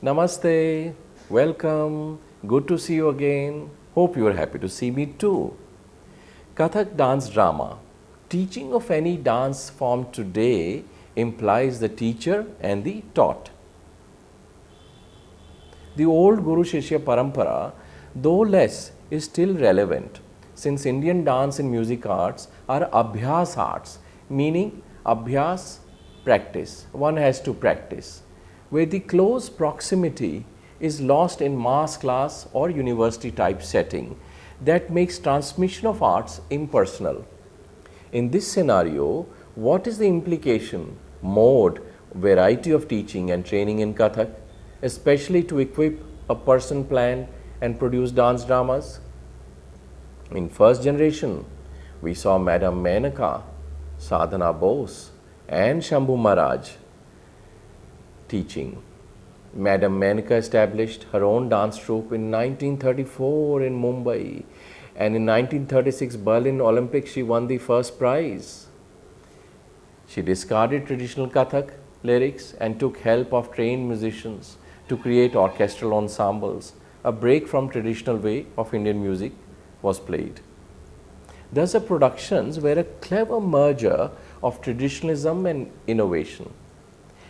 Namaste, welcome, good to see you again. Hope you are happy to see me too. Kathak dance drama. Teaching of any dance form today implies the teacher and the taught. The old Guru Shishya Parampara, though less, is still relevant since Indian dance and music arts are abhyas arts, meaning abhyas, practice. One has to practice, where the close proximity is lost in mass class or university type setting that makes transmission of arts impersonal. In this scenario, what is the implication, mode, variety of teaching and training in Kathak, especially to equip a person plan and produce dance dramas? In first generation, we saw Madam Menaka, Sadhana Bose and Shambhu Maharaj teaching. Madam Menaka established her own dance troupe in 1934 in Mumbai, and in 1936 Berlin Olympics she won the first prize. She discarded traditional Kathak lyrics and took help of trained musicians to create orchestral ensembles. A break from traditional way of Indian music was played. Thus, her productions were a clever merger of traditionalism and innovation.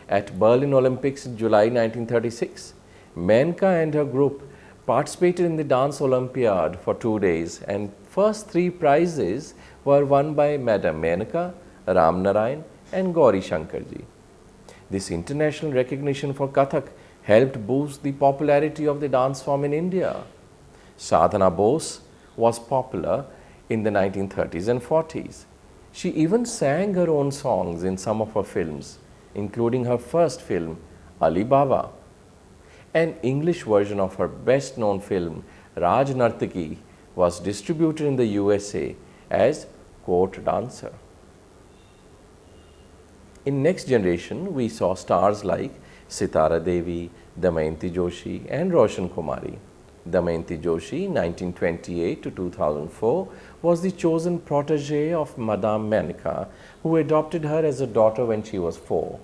At Berlin Olympics in July 1936, Menka and her group participated in the Dance Olympiad for 2 days, and first 3 prizes were won by Madam Menaka, Ram Narayan and Gauri Shankarji. This international recognition for Kathak helped boost the popularity of the dance form in India. Sadhana Bose was popular in the 1930s and 40s. She even sang her own songs in some of her films, including her first film, Ali Baba. An English version of her best known film, Raj Nartaki, was distributed in the USA as Court Dancer. In next generation, we saw stars like Sitara Devi, Damayanti Joshi and Roshan Kumari. Damayanti Joshi, 1928 to 2004, was the chosen protege of Madame Menka, who adopted her as a daughter when she was 4.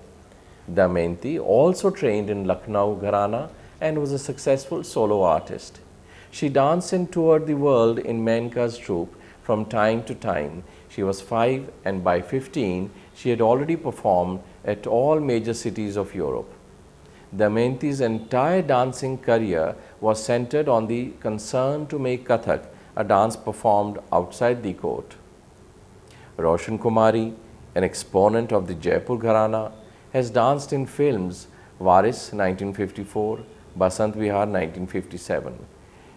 Damayanti also trained in Lucknow Gharana and was a successful solo artist. She danced and toured the world in Menka's troupe from time to time. She was 5 and by 15, she had already performed at all major cities of Europe. Damayanti's entire dancing career was centered on the concern to make Kathak a dance performed outside the court. Roshan Kumari, an exponent of the Jaipur Gharana, has danced in films Varis 1954, Basant Vihar 1957.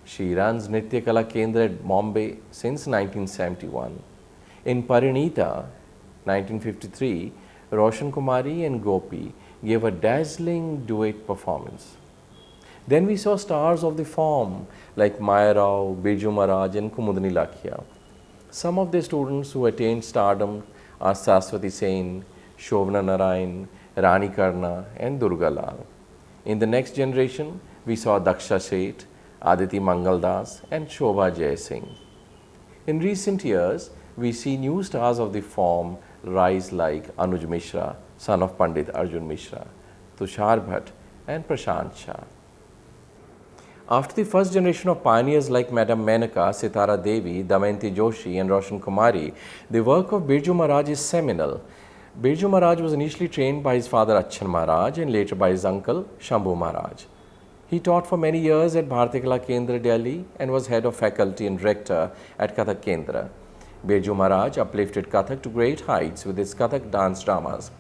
She runs Nritya Kala Kendra at Bombay since 1971. In Parinita 1953, Roshan Kumari and Gopi gave a dazzling duet performance. Then we saw stars of the form like Maya Rao, Birju Maharaj and Kumudini Lakhia. Some of the students who attained stardom are Saraswati Sen, Shobhana Narayan, Rani Karna and Durga Lal. In the next generation, we saw Daksha Seth, Aditi Mangaldas and Shobha Jai Singh. In recent years, we see new stars of the form rise like Anuj Mishra, son of Pandit Arjun Mishra, Tushar Bhatt and Prashant Shah. After the first generation of pioneers like Madam Menaka, Sitara Devi, Damayanti Joshi and Roshan Kumari, the work of Birju Maharaj is seminal. Birju Maharaj was initially trained by his father Achan Maharaj and later by his uncle Shambhu Maharaj. He taught for many years at Bharatiya Kala Kendra, Delhi and was head of faculty and director at Kathak Kendra. Birju Maharaj uplifted Kathak to great heights with his Kathak dance dramas.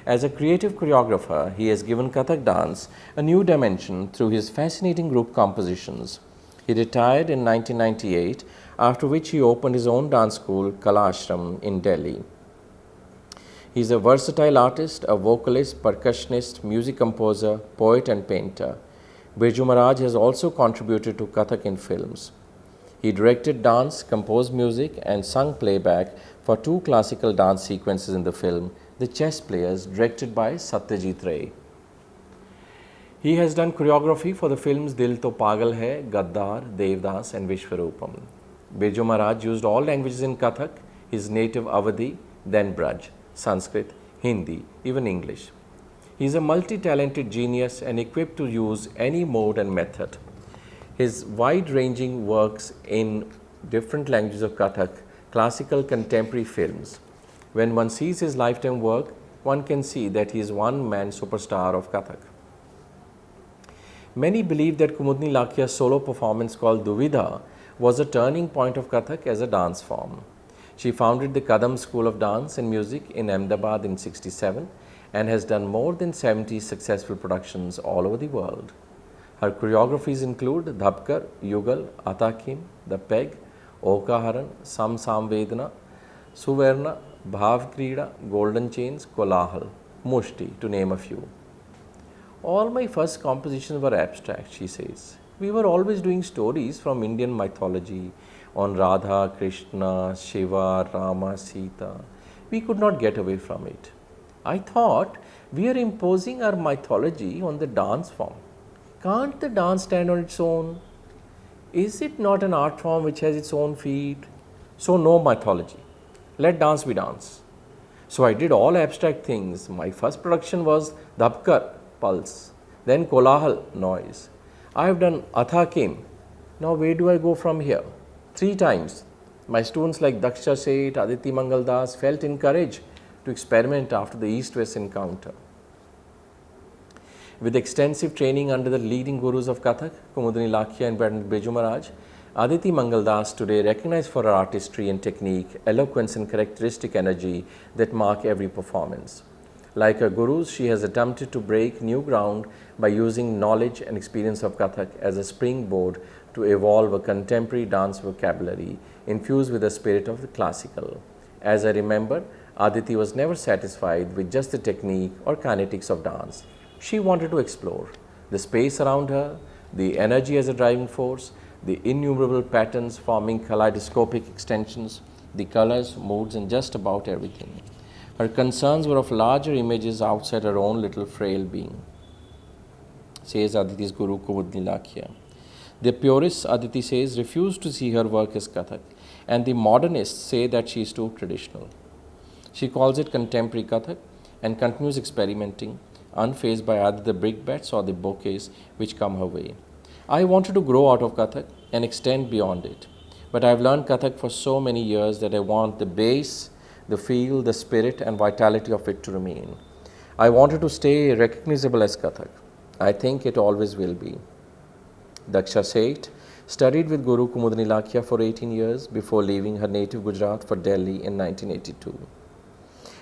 As a creative choreographer, he has given Kathak dance a new dimension through his fascinating group compositions. He retired in 1998, after which he opened his own dance school, Kala Ashram, in Delhi. He is a versatile artist, a vocalist, percussionist, music composer, poet and painter. Birju Maharaj has also contributed to Kathak in films. He directed dance, composed music and sung playback for 2 classical dance sequences in the film The Chess Players, directed by Satyajit Ray. He has done choreography for the films Dil To Pagal Hai, Gaddar, Devdas and Vishwarupam. Birju Maharaj used all languages in Kathak, his native Awadhi, then Braj, Sanskrit, Hindi, even English. He is a multi-talented genius and equipped to use any mode and method. His wide-ranging works in different languages of Kathak, classical, contemporary films. When one sees his lifetime work, one can see that he is one-man superstar of Kathak. Many believe that Kumudni Lakhia's solo performance called Duvida was a turning point of Kathak as a dance form. She founded the Kadam School of Dance and Music in Ahmedabad in 1967 and has done more than 70 successful productions all over the world. Her choreographies include Dhabkar, Yugal, Atakim, The Peg, Okaharan, Sam Samvedana, Suvarna, Bhav Krida, Golden Chains, Kolahal, Mushti, to name a few. All my first compositions were abstract, she says. We were always doing stories from Indian mythology on Radha, Krishna, Shiva, Rama, Sita. We could not get away from it. I thought we are imposing our mythology on the dance form. Can't the dance stand on its own? Is it not an art form which has its own feet? So no mythology. Let dance be dance. So I did all abstract things. My first production was Dhabkar, pulse, then Kolahal, noise. I have done Athakim. Now where do I go from here? 3 times. My students like Daksha Seth, Aditi Mangal Das felt encouraged to experiment after the East-West encounter. With extensive training under the leading gurus of Kathak, Kumudni Lakhia and Pandit Biju Maharaj, Aditi Mangal Das today recognized for her artistry and technique, eloquence and characteristic energy that mark every performance. Like her gurus, she has attempted to break new ground by using knowledge and experience of Kathak as a springboard to evolve a contemporary dance vocabulary infused with the spirit of the classical. As I remember, Aditi was never satisfied with just the technique or kinetics of dance. She wanted to explore the space around her, the energy as a driving force, the innumerable patterns forming kaleidoscopic extensions, the colors, moods, and just about everything. Her concerns were of larger images outside her own little frail being, says Aditi's guru Kumudni Lakhia. The purists, Aditi says, refuse to see her work as Kathak, and the modernists say that she is too traditional. She calls it contemporary Kathak and continues experimenting, unfazed by either the brickbats or the bouquets which come her way. I wanted to grow out of Kathak and extend beyond it, but I have learned Kathak for so many years that I want the base, the feel, the spirit and vitality of it to remain. I wanted to stay recognizable as Kathak. I think it always will be. Daksha Seth studied with Guru Kumudni Lakhia for 18 years before leaving her native Gujarat for Delhi in 1982.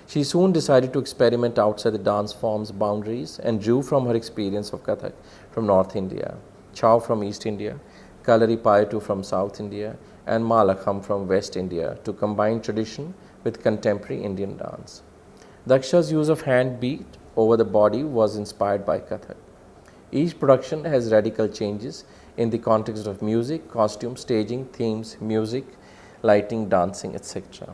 She soon decided to experiment outside the dance form's boundaries and drew from her experience of Kathak from North India, Chow from East India, Kalari Payatu from South India, and Malakham from West India to combine tradition with contemporary Indian dance. Daksha's use of hand beat over the body was inspired by Kathak. Each production has radical changes in the context of music, costume, staging, themes, music, lighting, dancing, etc.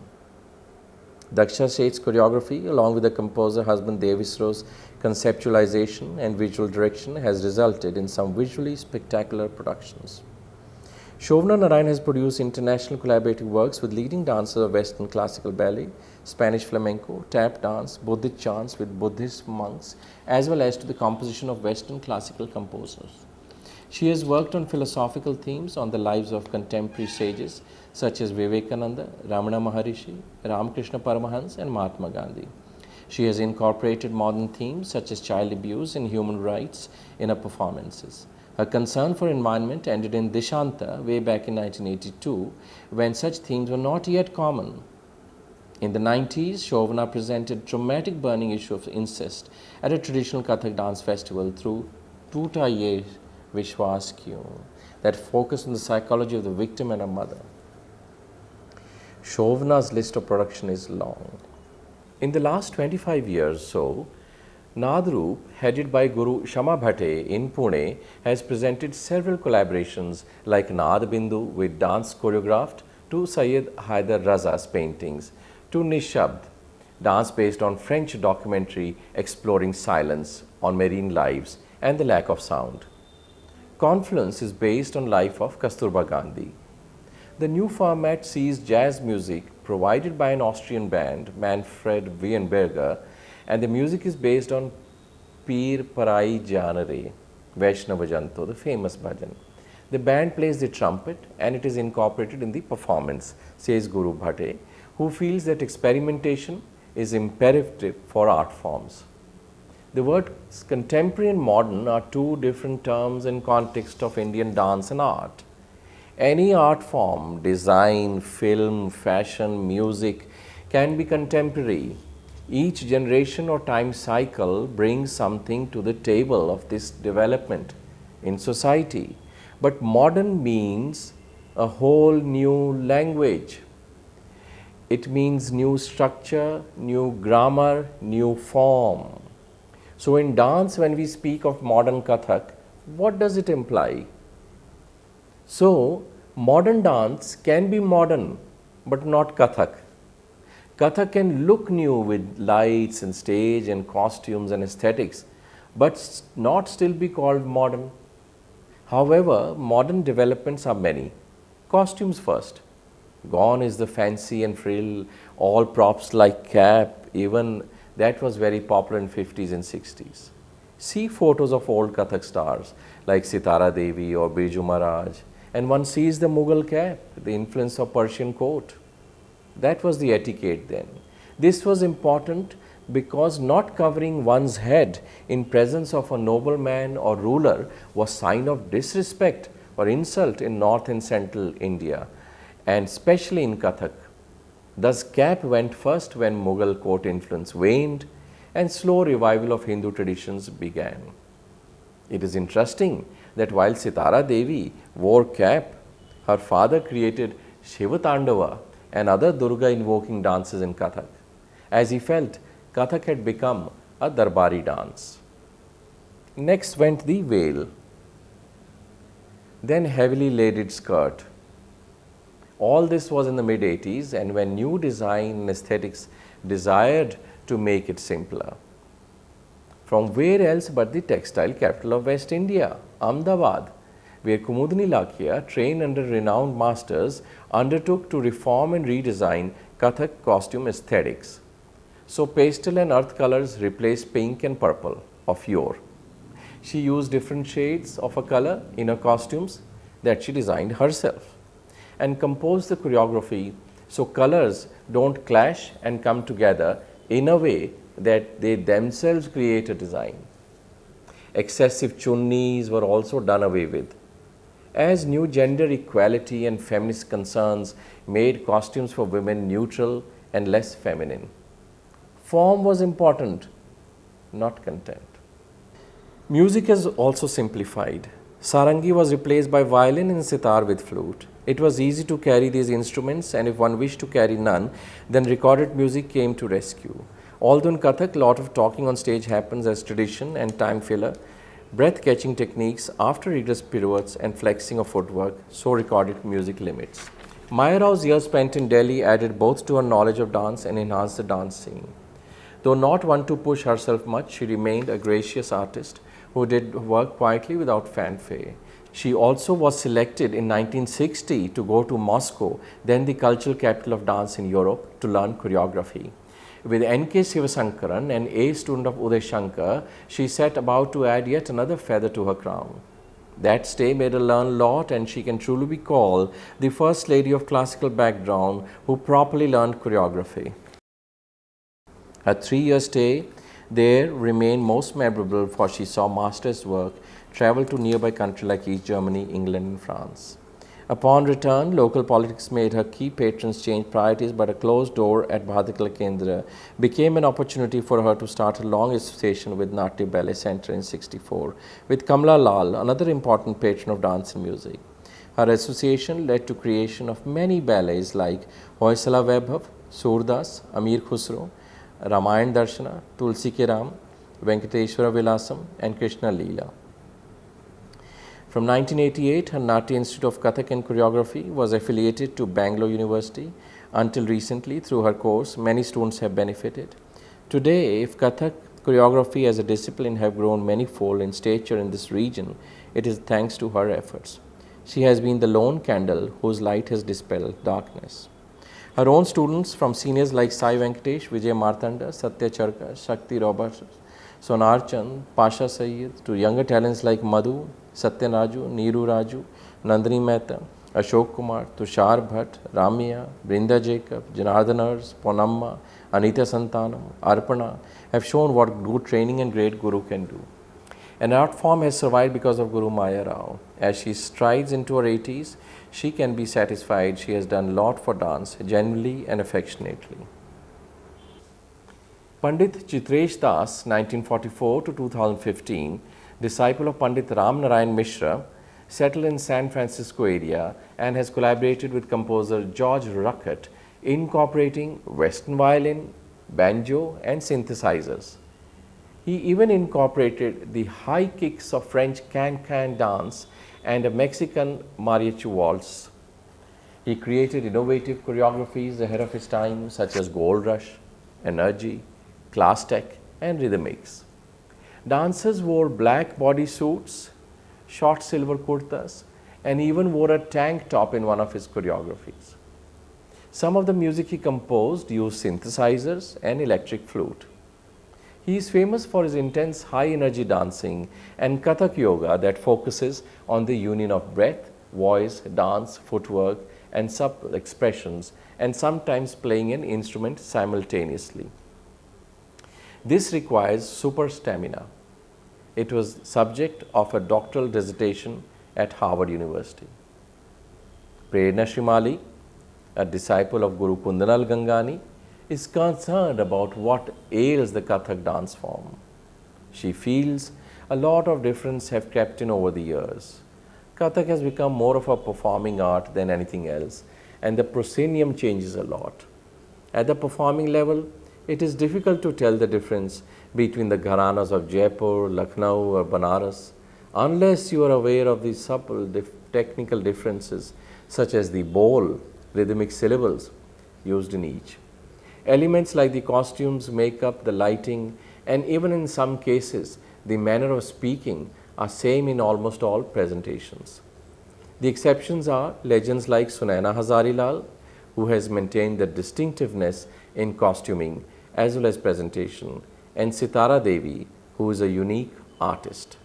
Daksha Seth's choreography, along with the composer husband Devisro's conceptualization and visual direction, has resulted in some visually spectacular productions. Shobhana Narayan has produced international collaborative works with leading dancers of Western classical ballet, Spanish flamenco, tap dance, Buddhist chants with Buddhist monks, as well as to the composition of Western classical composers. She has worked on philosophical themes on the lives of contemporary sages such as Vivekananda, Ramana Maharishi, Ramakrishna Paramahans, and Mahatma Gandhi. She has incorporated modern themes such as child abuse and human rights in her performances. Her concern for environment ended in Dishanta way back in 1982, when such themes were not yet common. In the 90s, Shobhana presented dramatic burning issue of incest at a traditional Kathak dance festival through Toota Ye Vishwas Kyun, that focused on the psychology of the victim and her mother. Shobhana's list of production is long. In the last 25 years so, Nadrup, headed by Guru Shama Bhatte in Pune, has presented several collaborations like Nad Bindu with dance choreographed to Syed Haider Raza's paintings, to Nishabd, dance based on French documentary exploring silence on marine lives and the lack of sound. Confluence is based on life of Kasturba Gandhi. The new format sees jazz music provided by an Austrian band, Manfred Weinberger, and the music is based on Peer Parai Janare, Vaishnava Janto, the famous bhajan. The band plays the trumpet and it is incorporated in the performance, says Guru Bhatte, who feels that experimentation is imperative for art forms. The words contemporary and modern are two different terms in context of Indian dance and art. Any art form, design, film, fashion, music, can be contemporary. Each generation or time cycle brings something to the table of this development in society. But modern means a whole new language. It means new structure, new grammar, new form. So in dance, when we speak of modern Kathak, what does it imply? So, modern dance can be modern, but not Kathak. Kathak can look new with lights and stage and costumes and aesthetics, but not still be called modern. However, modern developments are many. Costumes first. Gone is the fancy and frill, all props like cap, even that was very popular in 50s and 60s. See photos of old Kathak stars like Sitara Devi or Birju Maharaj, and one sees the Mughal cap, the influence of Persian coat. That was the etiquette then. This was important because not covering one's head in presence of a nobleman or ruler was sign of disrespect or insult in North and Central India, and especially in Kathak. Thus, cap went first when Mughal court influence waned and slow revival of Hindu traditions began. It is interesting that while Sitara Devi wore cap, her father created Shiva Tandava and other Durga invoking dances in Kathak, as he felt Kathak had become a Darbari dance. Next went the veil, then heavily laded skirt. All this was in the mid-80s, and when new design and aesthetics desired to make it simpler. From where else but the textile capital of West India, Ahmedabad, where Kumudini Lakhia, trained under renowned masters, undertook to reform and redesign Kathak costume aesthetics. So pastel and earth colors replaced pink and purple of yore. She used different shades of a color in her costumes that she designed herself, and composed the choreography so colors don't clash and come together in a way that they themselves create a design. Excessive chunnis were also done away with, as new gender equality and feminist concerns made costumes for women neutral and less feminine. Form was important, not content. Music is also simplified. Sarangi was replaced by violin and sitar with flute. It was easy to carry these instruments, and if one wished to carry none, then recorded music came to rescue. Although in Kathak, a lot of talking on stage happens as tradition and time filler, breath-catching techniques after rigorous pirouettes and flexing of footwork, so recorded music limits. Maya Rao's years spent in Delhi added both to her knowledge of dance and enhanced the dance scene. Though not one to push herself much, she remained a gracious artist who did work quietly without fanfare. She also was selected in 1960 to go to Moscow, then the cultural capital of dance in Europe, to learn choreography. With N.K. Sivasankaran, an A student of Uday Shankar, she set about to add yet another feather to her crown. That stay made her learn a lot, and she can truly be called the first lady of classical background who properly learned choreography. Her 3-year stay there remained most memorable, for she saw masters' work travel to nearby countries like East Germany, England and France. Upon return, local politics made her key patrons change priorities, but a closed door at Bhadakala Kendra became an opportunity for her to start a long association with Natya Ballet Center in 1964, with Kamla Lal, another important patron of dance and music. Her association led to creation of many ballets like Hoysala Vaibhav, Surdas, Amir Khusro, Ramayan Darshana, Tulsi Ke Ram, Venkateshwara Vilasam and Krishna Leela. From 1988, her Natya Institute of Kathak and Choreography was affiliated to Bangalore University. Until recently, through her course, many students have benefited. Today, if Kathak choreography as a discipline have grown manifold in stature in this region, it is thanks to her efforts. She has been the lone candle whose light has dispelled darkness. Her own students, from seniors like Sai Venkatesh, Vijay Martanda, Satya Charka, Shakti Roberts, Sonarchand, Pasha Sayyid, to younger talents like Madhu, Satyan Raju, Neeru Raju, Nandini Mehta, Ashok Kumar, Tushar Bhatt, Ramya, Brinda Jacob, Janardhan Ars, Ponamma, Anita Santanam, Arpana have shown what good training and great Guru can do. An art form has survived because of Guru Maya Rao. As she strides into her 80s, she can be satisfied she has done a lot for dance, genuinely and affectionately. Pandit Chitresh Das, 1944 to 2015, disciple of Pandit Ram Narayan Mishra, settled in San Francisco area and has collaborated with composer George Ruckert, incorporating Western violin, banjo and synthesizers. He even incorporated the high kicks of French can-can dance and a Mexican mariachi waltz. He created innovative choreographies ahead of his time such as Gold Rush, Energy, Class Tech and Rhythmics. Dancers wore black bodysuits, short silver kurtas and even wore a tank top in one of his choreographies. Some of the music he composed used synthesizers and electric flute. He is famous for his intense high-energy dancing and Kathak yoga that focuses on the union of breath, voice, dance, footwork, and subtle expressions, and sometimes playing an instrument simultaneously. This requires super stamina. It was subject of a doctoral dissertation at Harvard University. Prerna Shrimali, a disciple of Guru Kundanal Gangani, is concerned about what ails the Kathak dance form. She feels a lot of difference have crept in over the years. Kathak has become more of a performing art than anything else, and the proscenium changes a lot. At the performing level, it is difficult to tell the difference between the gharanas of Jaipur, Lucknow or Banaras unless you are aware of the subtle technical differences such as the bol, rhythmic syllables used in each. Elements like the costumes, makeup, the lighting, and even in some cases, the manner of speaking are same in almost all presentations. The exceptions are legends like Sunaina Hazarilal, who has maintained the distinctiveness in costuming as well as presentation, and Sitara Devi, who is a unique artist.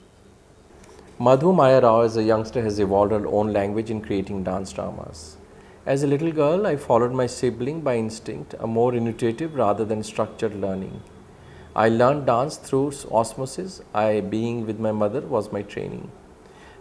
Madhu Maya Rao as a youngster has evolved her own language in creating dance dramas. As a little girl, I followed my sibling by instinct, a more intuitive rather than structured learning. I learned dance through osmosis. Being with my mother was my training.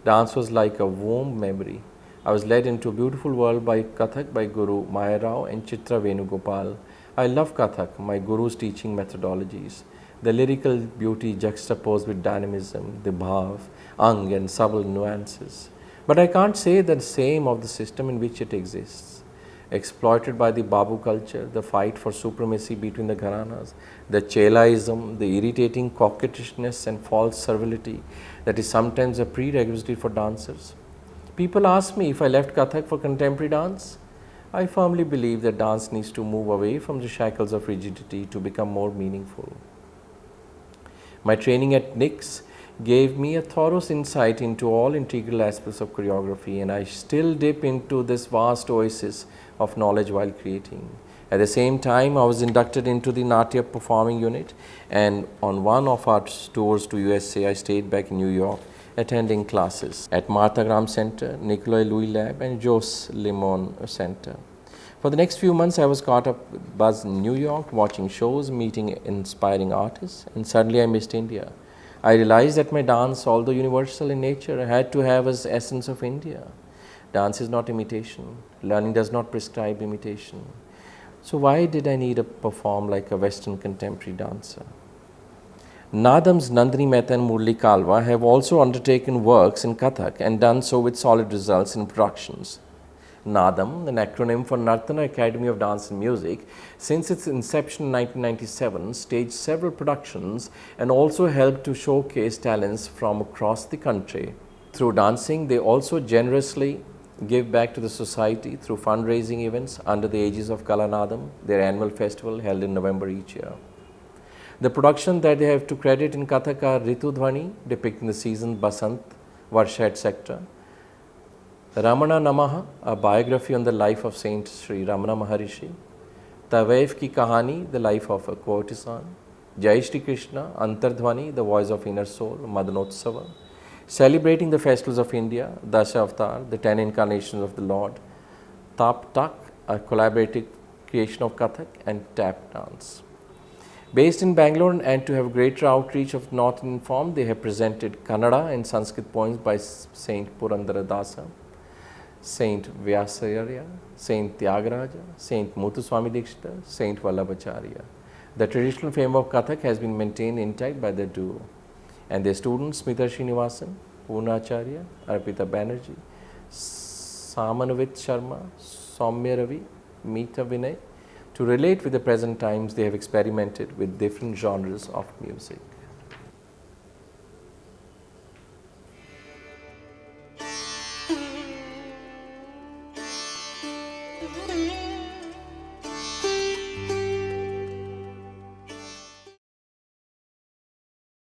Dance was like a warm memory. I was led into a beautiful world by Kathak by Guru Maya Rao and Chitra Venugopal. I love Kathak, my guru's teaching methodologies. The lyrical beauty juxtaposed with dynamism, the bhav, ang and subtle nuances. But I can't say the same of the system in which it exists. Exploited by the Babu culture, the fight for supremacy between the gharanas, the chelaism, the irritating coquettishness and false servility that is sometimes a prerequisite for dancers. People ask me if I left Kathak for contemporary dance. I firmly believe that dance needs to move away from the shackles of rigidity to become more meaningful. My training at NICS gave me a thorough insight into all integral aspects of choreography, and I still dip into this vast oasis of knowledge while creating. At the same time, I was inducted into the Natya performing unit, and on one of our tours to USA, I stayed back in New York attending classes at Martha Graham Center, Nikolai Louis Lab and Jos Limon Center. For the next few months, I was caught up with buzz in New York, watching shows, meeting inspiring artists, and suddenly I missed India. I realized that my dance, although universal in nature, had to have its essence of India. Dance is not imitation. Learning does not prescribe imitation. So why did I need to perform like a Western contemporary dancer? Nadam's Nandini Mehta and Murli Kalwa have also undertaken works in Kathak and done so with solid results in productions. Nadam, an acronym for Narthan Academy of Dance and Music, since its inception in 1997, staged several productions and also helped to showcase talents from across the country. Through dancing, they also generously give back to the society through fundraising events under the aegis of Kala Nadam, their annual festival held in November each year. The production that they have to credit in Kathak are Ritu Dhwani, depicting the season Basant, Varsha, etc. Ramana Namaha, a biography on the life of Saint Sri Ramana Maharishi. Tawaif Ki Kahani, the life of a courtesan. Jai Shri Krishna, Antardhvani, the voice of inner soul, Madanotsava, celebrating the festivals of India, Dasha Avatar, the 10 incarnations of the Lord, Tap Tak, a collaborative creation of Kathak, and tap dance. Based in Bangalore and to have greater outreach of North Indian form, they have presented Kannada and Sanskrit poems by Saint Purandara Dasa, Saint Vyasarya, Saint Tyagaraja, Saint Muthuswami Dikshita, Saint Vallabhacharya. The traditional fame of Kathak has been maintained intact by the duo and their students Smita Srinivasan, Poonacharya, Arpita Banerjee, Samanavit Sharma, Soumya Ravi, Meeta Vinay. To relate with the present times, they have experimented with different genres of music. Thank you.